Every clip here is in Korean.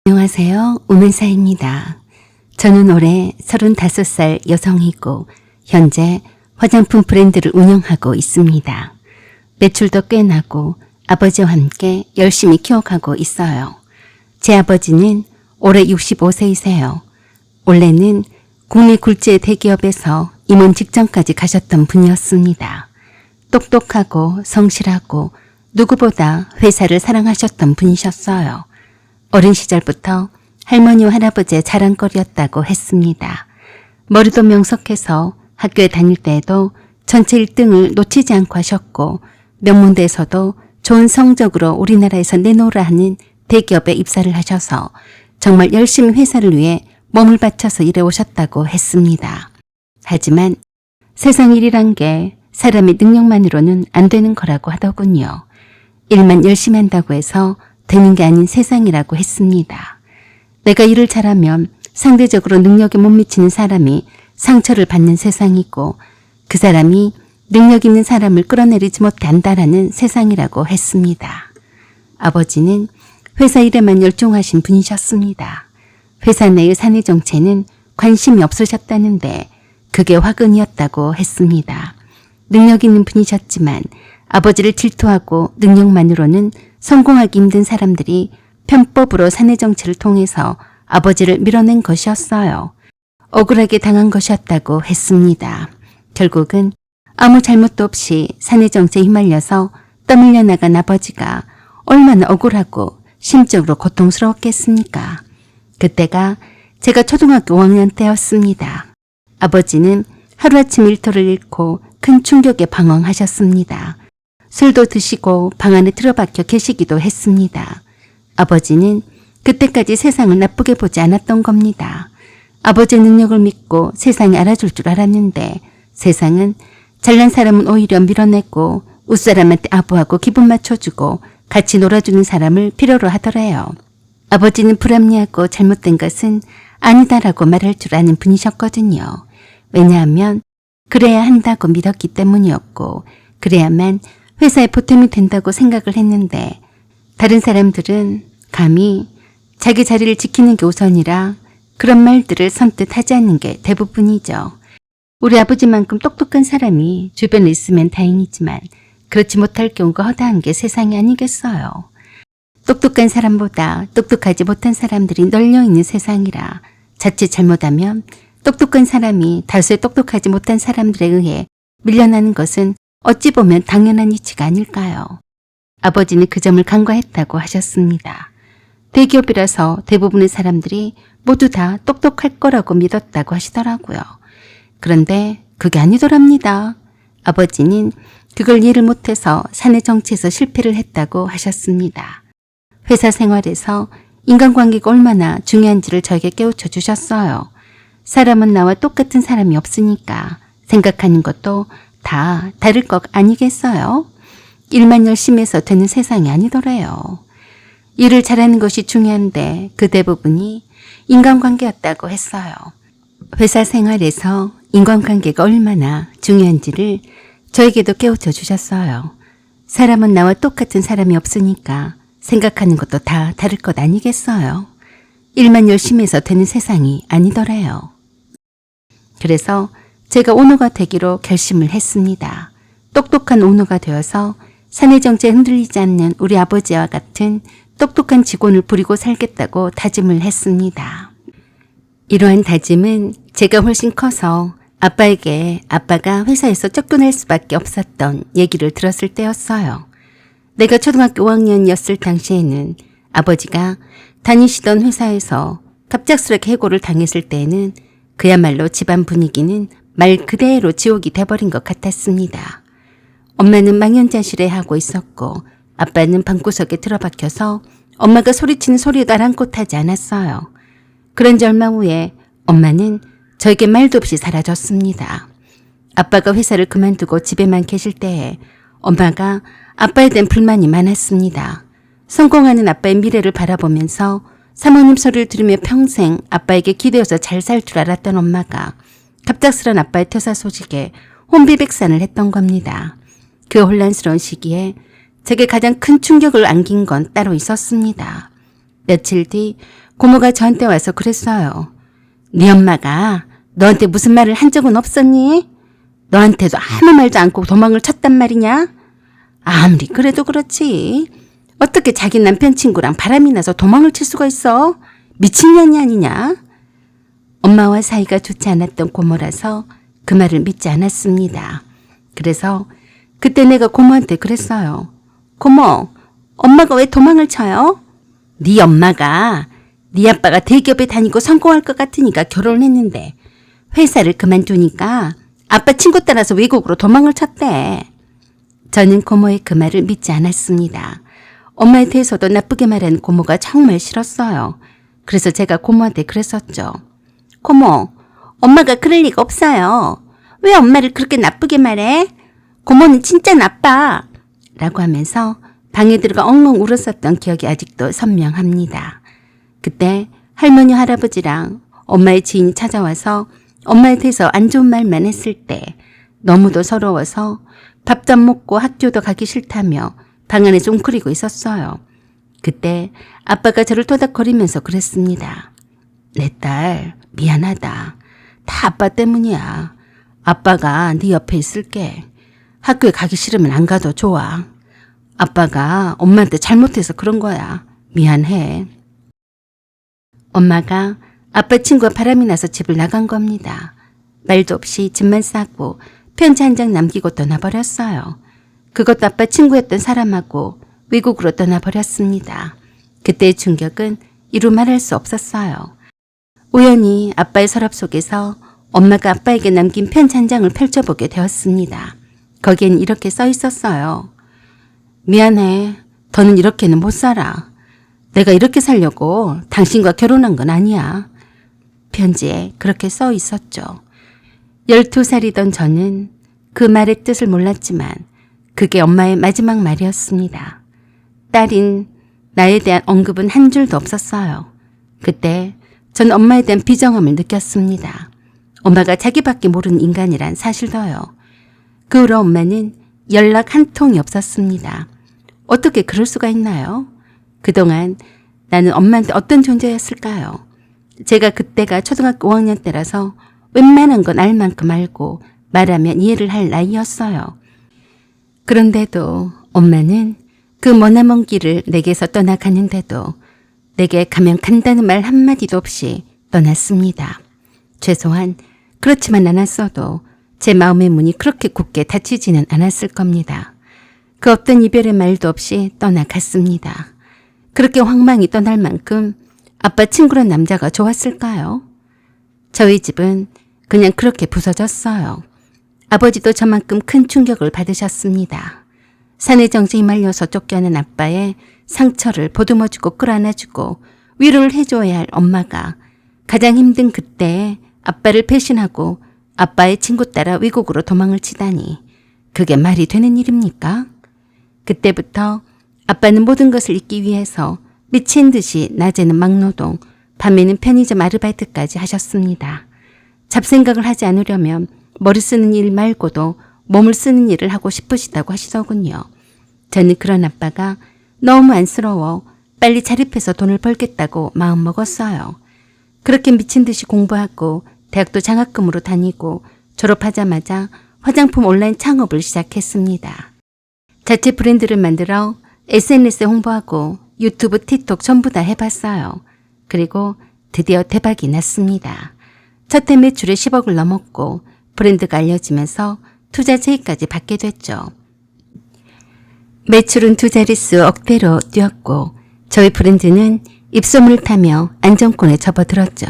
안녕하세요. 우면사입니다. 저는 올해 35살 여성이고 현재 화장품 브랜드를 운영하고 있습니다. 매출도 꽤 나고 아버지와 함께 열심히 키워가고 있어요. 제 아버지는 올해 65세이세요. 원래는 국내 굴지의 대기업에서 임원 직전까지 가셨던 분이었습니다. 똑똑하고 성실하고 누구보다 회사를 사랑하셨던 분이셨어요. 어린 시절부터 할머니와 할아버지의 자랑거리였다고 했습니다. 머리도 명석해서 학교에 다닐 때에도 전체 1등을 놓치지 않고 하셨고 명문대에서도 좋은 성적으로 우리나라에서 내놓으라 하는 대기업에 입사를 하셔서 정말 열심히 회사를 위해 몸을 바쳐서 일해오셨다고 했습니다. 하지만 세상 일이란 게 사람의 능력만으로는 안 되는 거라고 하더군요. 일만 열심히 한다고 해서 되는 게 아닌 세상이라고 했습니다. 내가 일을 잘하면 상대적으로 능력에 못 미치는 사람이 상처를 받는 세상이고 그 사람이 능력 있는 사람을 끌어내리지 못한다라는 세상이라고 했습니다. 아버지는 회사 일에만 열중하신 분이셨습니다. 회사 내의 사내 정체는 관심이 없으셨다는데 그게 화근이었다고 했습니다. 능력 있는 분이셨지만 아버지를 질투하고 능력만으로는 성공하기 힘든 사람들이 편법으로 사내 정치를 통해서 아버지를 밀어낸 것이었어요. 억울하게 당한 것이었다고 했습니다. 결국은 아무 잘못도 없이 사내 정치에 휘말려서 떠밀려 나간 아버지가 얼마나 억울하고 심적으로 고통스러웠겠습니까? 그때가 제가 초등학교 5학년 때였습니다. 아버지는 하루아침 일터를 잃고 큰 충격에 방황하셨습니다. 술도 드시고 방 안에 틀어박혀 계시기도 했습니다. 아버지는 그때까지 세상을 나쁘게 보지 않았던 겁니다. 아버지의 능력을 믿고 세상이 알아줄 줄 알았는데 세상은 잘난 사람은 오히려 밀어내고 웃사람한테 아부하고 기분 맞춰주고 같이 놀아주는 사람을 필요로 하더래요. 아버지는 불합리하고 잘못된 것은 아니다라고 말할 줄 아는 분이셨거든요. 왜냐하면 그래야 한다고 믿었기 때문이었고 그래야만 회사에 보탬이 된다고 생각을 했는데 다른 사람들은 감히 자기 자리를 지키는 게 우선이라 그런 말들을 선뜻 하지 않는 게 대부분이죠. 우리 아버지만큼 똑똑한 사람이 주변에 있으면 다행이지만 그렇지 못할 경우가 허다한 게 세상이 아니겠어요. 똑똑한 사람보다 똑똑하지 못한 사람들이 널려있는 세상이라 자칫 잘못하면 똑똑한 사람이 다수의 똑똑하지 못한 사람들에 의해 밀려나는 것은 어찌 보면 당연한 이치가 아닐까요? 아버지는 그 점을 간과했다고 하셨습니다. 대기업이라서 대부분의 사람들이 모두 다 똑똑할 거라고 믿었다고 하시더라고요. 그런데 그게 아니더랍니다. 아버지는 그걸 이해를 못해서 사내 정치에서 실패를 했다고 하셨습니다. 회사 생활에서 인간관계가 얼마나 중요한지를 저에게 깨우쳐 주셨어요. 사람은 나와 똑같은 사람이 없으니까 생각하는 것도 다 다를 것 아니겠어요? 일만 열심히 해서 되는 세상이 아니더래요. 일을 잘하는 것이 중요한데 그 대부분이 인간관계였다고 했어요. 회사 생활에서 인간관계가 얼마나 중요한지를 저에게도 깨우쳐 주셨어요. 사람은 나와 똑같은 사람이 없으니까 생각하는 것도 다 다를 것 아니겠어요? 일만 열심히 해서 되는 세상이 아니더래요. 그래서 제가 오너가 되기로 결심을 했습니다. 똑똑한 오너가 되어서 사내 정치에 흔들리지 않는 우리 아버지와 같은 똑똑한 직원을 부리고 살겠다고 다짐을 했습니다. 이러한 다짐은 제가 훨씬 커서 아빠에게 아빠가 회사에서 쫓겨날 수밖에 없었던 얘기를 들었을 때였어요. 내가 초등학교 5학년이었을 당시에는 아버지가 다니시던 회사에서 갑작스럽게 해고를 당했을 때에는 그야말로 집안 분위기는 말 그대로 지옥이 돼버린 것 같았습니다. 엄마는 망연자실해 하고 있었고 아빠는 방구석에 틀어박혀서 엄마가 소리치는 소리도 아랑곳하지 않았어요. 그런지 얼마 후에 엄마는 저에게 말도 없이 사라졌습니다. 아빠가 회사를 그만두고 집에만 계실 때에 엄마가 아빠에 대한 불만이 많았습니다. 성공하는 아빠의 미래를 바라보면서 사모님 소리를 들으며 평생 아빠에게 기대어서 잘 살 줄 알았던 엄마가 갑작스런 아빠의 퇴사 소식에 혼비백산을 했던 겁니다. 그 혼란스러운 시기에 제게 가장 큰 충격을 안긴 건 따로 있었습니다. 며칠 뒤 고모가 저한테 와서 그랬어요. 네 엄마가 너한테 무슨 말을 한 적은 없었니? 너한테도 아무 말도 않고 도망을 쳤단 말이냐? 아무리 그래도 그렇지. 어떻게 자기 남편 친구랑 바람이 나서 도망을 칠 수가 있어? 미친년이 아니냐? 엄마와 사이가 좋지 않았던 고모라서 그 말을 믿지 않았습니다. 그래서 그때 내가 고모한테 그랬어요. 고모, 엄마가 왜 도망을 쳐요? 네 엄마가 네 아빠가 대기업에 다니고 성공할 것 같으니까 결혼을 했는데 회사를 그만두니까 아빠 친구 따라서 외국으로 도망을 쳤대. 저는 고모의 그 말을 믿지 않았습니다. 엄마에 대해서도 나쁘게 말하는 고모가 정말 싫었어요. 그래서 제가 고모한테 그랬었죠. 고모, 엄마가 그럴 리가 없어요. 왜 엄마를 그렇게 나쁘게 말해? 고모는 진짜 나빠. 라고 하면서 방에 들어가 엉엉 울었었던 기억이 아직도 선명합니다. 그때 할머니 할아버지랑 엄마의 지인이 찾아와서 엄마에 대해서 안 좋은 말만 했을 때 너무도 서러워서 밥도 안 먹고 학교도 가기 싫다며 방 안에서 웅크리고 있었어요. 그때 아빠가 저를 토닥거리면서 그랬습니다. 내 딸 미안하다. 다 아빠 때문이야. 아빠가 네 옆에 있을게. 학교에 가기 싫으면 안 가도 좋아. 아빠가 엄마한테 잘못해서 그런 거야. 미안해. 엄마가 아빠 친구와 바람이 나서 집을 나간 겁니다. 말도 없이 짐만 싸고 편지 한 장 남기고 떠나버렸어요. 그것도 아빠 친구였던 사람하고 외국으로 떠나버렸습니다. 그때의 충격은 이루 말할 수 없었어요. 우연히 아빠의 서랍 속에서 엄마가 아빠에게 남긴 편지 한 장을 펼쳐보게 되었습니다. 거기엔 이렇게 써 있었어요. 미안해. 더는 이렇게는 못 살아. 내가 이렇게 살려고 당신과 결혼한 건 아니야. 편지에 그렇게 써 있었죠. 12살이던 저는 그 말의 뜻을 몰랐지만 그게 엄마의 마지막 말이었습니다. 딸인 나에 대한 언급은 한 줄도 없었어요. 그때 전 엄마에 대한 비정함을 느꼈습니다. 엄마가 자기밖에 모르는 인간이란 사실도요. 그 후로 엄마는 연락 한 통이 없었습니다. 어떻게 그럴 수가 있나요? 그동안 나는 엄마한테 어떤 존재였을까요? 제가 그때가 초등학교 5학년 때라서 웬만한 건 알 만큼 알고 말하면 이해를 할 나이였어요. 그런데도 엄마는 그 머나먼 길을 내게서 떠나가는데도 내게 가면 간다는 말 한마디도 없이 떠났습니다. 최소한 그렇지만 않았어도 제 마음의 문이 그렇게 굳게 닫히지는 않았을 겁니다. 그 어떤 이별의 말도 없이 떠나갔습니다. 그렇게 황망히 떠날 만큼 아빠 친구란 남자가 좋았을까요? 저희 집은 그냥 그렇게 부서졌어요. 아버지도 저만큼 큰 충격을 받으셨습니다. 사내 정지에 말려서 쫓겨난 아빠의 상처를 보듬어주고 끌어안아주고 위로를 해줘야 할 엄마가 가장 힘든 그때에 아빠를 배신하고 아빠의 친구 따라 외국으로 도망을 치다니 그게 말이 되는 일입니까? 그때부터 아빠는 모든 것을 잊기 위해서 미친 듯이 낮에는 막노동, 밤에는 편의점 아르바이트까지 하셨습니다. 잡생각을 하지 않으려면 머리 쓰는 일 말고도 몸을 쓰는 일을 하고 싶으시다고 하시더군요. 저는 그런 아빠가 너무 안쓰러워 빨리 자립해서 돈을 벌겠다고 마음먹었어요. 그렇게 미친 듯이 공부하고 대학도 장학금으로 다니고 졸업하자마자 화장품 온라인 창업을 시작했습니다. 자체 브랜드를 만들어 SNS에 홍보하고 유튜브, 틱톡 전부 다 해봤어요. 그리고 드디어 대박이 났습니다. 첫 해 매출에 10억을 넘었고 브랜드가 알려지면서 투자 제의까지 받게 됐죠. 매출은 두 자릿수 억대로 뛰었고 저희 브랜드는 입소문을 타며 안정권에 접어들었죠.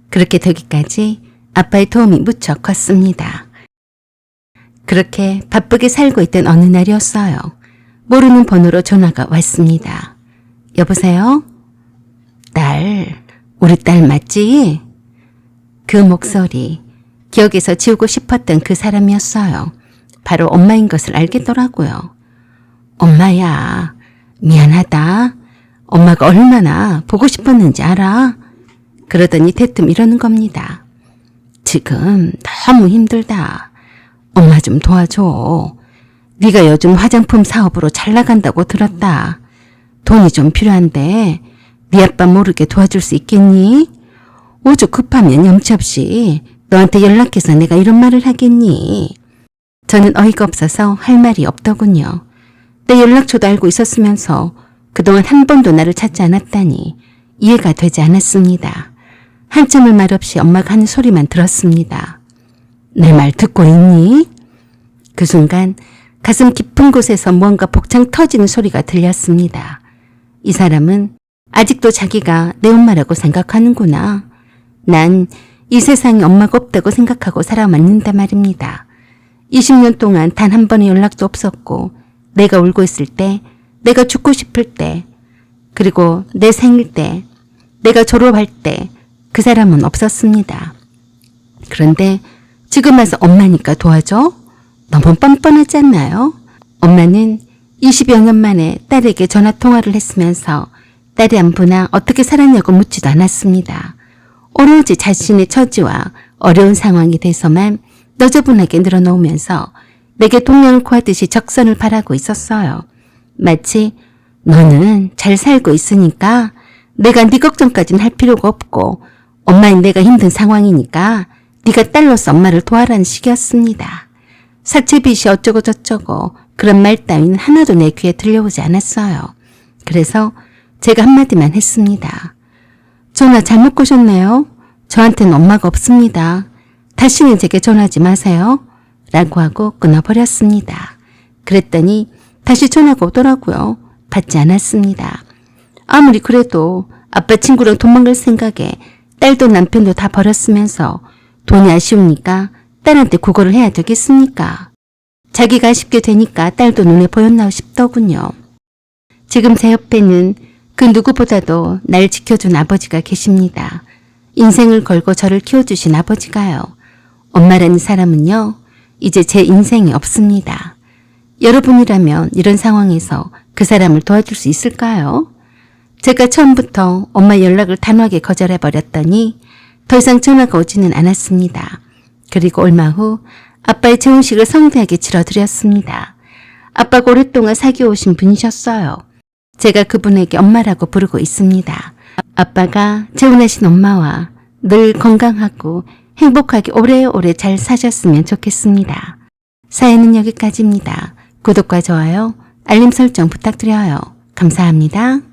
그렇게 되기까지 아빠의 도움이 무척 컸습니다. 그렇게 바쁘게 살고 있던 어느 날이었어요. 모르는 번호로 전화가 왔습니다. 여보세요? 딸, 우리 딸 맞지? 그 목소리, 기억에서 지우고 싶었던 그 사람이었어요. 바로 엄마인 것을 알겠더라고요. 엄마야, 미안하다. 엄마가 얼마나 보고 싶었는지 알아? 그러더니 대뜸 이러는 겁니다. 지금 너무 힘들다. 엄마 좀 도와줘. 네가 요즘 화장품 사업으로 잘 나간다고 들었다. 돈이 좀 필요한데 네 아빠 모르게 도와줄 수 있겠니? 오죽 급하면 염치없이 너한테 연락해서 내가 이런 말을 하겠니? 저는 어이가 없어서 할 말이 없더군요. 내 연락처도 알고 있었으면서 그동안 한 번도 나를 찾지 않았다니 이해가 되지 않았습니다. 한참을 말없이 엄마가 하는 소리만 들었습니다. 내 말 듣고 있니? 그 순간 가슴 깊은 곳에서 무언가 복창 터지는 소리가 들렸습니다. 이 사람은 아직도 자기가 내 엄마라고 생각하는구나. 난 이 세상에 엄마가 없다고 생각하고 살아왔는데 말입니다. 20년 동안 단 한 번의 연락도 없었고 내가 울고 있을 때, 내가 죽고 싶을 때, 그리고 내 생일 때, 내가 졸업할 때 그 사람은 없었습니다. 그런데 지금 와서 엄마니까 도와줘? 너무 뻔뻔하지 않나요? 엄마는 20여 년 만에 딸에게 전화통화를 했으면서 딸이 안부나 어떻게 살았냐고 묻지도 않았습니다. 오로지 자신의 처지와 어려운 상황이 돼서만 너저분하게 늘어놓으면서 내게 동양을 구하듯이 적선을 바라고 있었어요. 마치 너는 잘 살고 있으니까 내가 네 걱정까지는 할 필요가 없고 엄마인 내가 힘든 상황이니까 네가 딸로서 엄마를 도와라는 식이었습니다. 사채빚이 어쩌고 저쩌고 그런 말 따위는 하나도 내 귀에 들려오지 않았어요. 그래서 제가 한마디만 했습니다. 전화 잘못 거셨네요. 저한테는 엄마가 없습니다. 다시는 제게 전화하지 마세요. 라고 하고 끊어버렸습니다. 그랬더니 다시 전화가 오더라고요. 받지 않았습니다. 아무리 그래도 아빠 친구랑 도망갈 생각에 딸도 남편도 다 버렸으면서 돈이 아쉬우니까 딸한테 구걸을 해야 되겠습니까? 자기가 아쉽게 되니까 딸도 눈에 보였나 싶더군요. 지금 제 옆에는 그 누구보다도 날 지켜준 아버지가 계십니다. 인생을 걸고 저를 키워주신 아버지가요. 엄마라는 사람은요, 이제 제 인생에 없습니다. 여러분이라면 이런 상황에서 그 사람을 도와줄 수 있을까요? 제가 처음부터 엄마 연락을 단호하게 거절해버렸더니 더 이상 전화가 오지는 않았습니다. 그리고 얼마 후 아빠의 재혼식을 성대하게 치러드렸습니다. 아빠가 오랫동안 사귀어 오신 분이셨어요. 제가 그분에게 엄마라고 부르고 있습니다. 아빠가 재혼하신 엄마와 늘 건강하고 행복하게 오래오래 잘 사셨으면 좋겠습니다. 사연은 여기까지입니다. 구독과 좋아요, 알림 설정 부탁드려요. 감사합니다.